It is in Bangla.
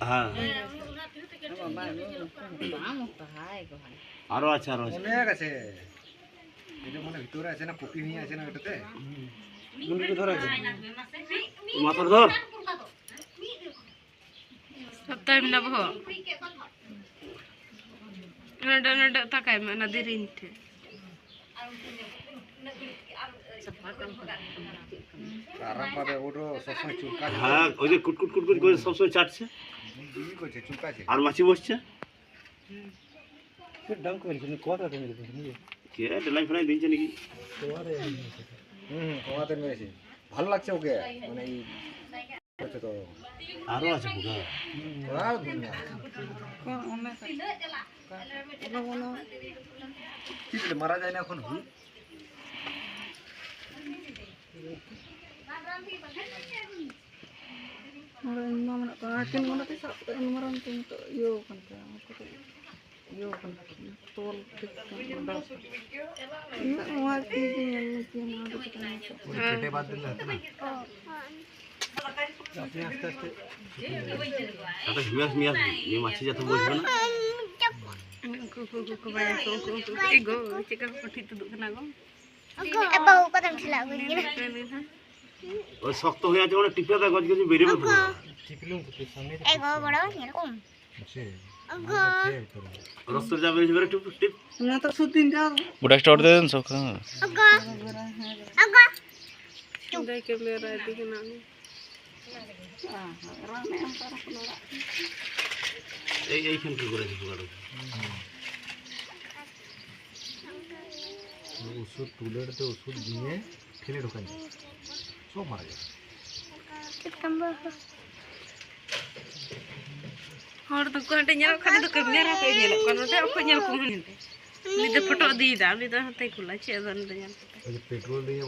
হ্যাঁ আরো আছে অনেক আছে। এটা মনে ভিতরে আছে না, কপি নিয়ে আছে না এটাতে। মুন্ডি ধরে আছে। মাথা ধর সপ্তাহে না বহ নডা নডা তাকাই না দিরিনতে আরাম পাবে ওটো সবসময় চুলকাছে। হ্যাঁ ওই যে কুটকুট কুটকুট করে সবসময় চাটছে কি করছে, চুলকাছে। আর মাছি বসছে ডাঙ্ক করেছে কথা তুমি কে ডেলাই ফেলাই দিয়েছে নাকি তোমাদের মেরেছে। ভালো লাগছে ওকে, মানে এই হচ্ছে তো আরো আছে পোকা আর দুনিয়া কি করে মারা যায় না এখন। পেটে বাদ দিলে হতো না। আপনি আস্তে আস্তে তাতে হিমাস নিয়ে আসবি এই মাছি যাতে বসবে না ego cika pati tuduk kena go bau kata misalnya gue gini. ওই শক্ত হয়ে আছে মানে টিপে দেয় গজ গজ বেরিয়ে পড়বে টিপলুম তো সামনে Ego bro, nyerum. আছে Ego. রক্ত যাবে বেরে টিপ টিপ बुढ़ा स्टार्ट दे दें सबका Ego. Ego. dai kamera di kena ni এইখান কি করেছে পোকাটা ওষুধ তুলেতে ওষুধ দিয়ে ফেলে ঢোকান সব মারা যায়। Tambah. hor tu ko ante nyal khadi tu kamera ko nyal kono te ko nyal ko ni te ni de photo di da ni da hate kula che dan de nyal ওই যে পেট্রোল দিয়ে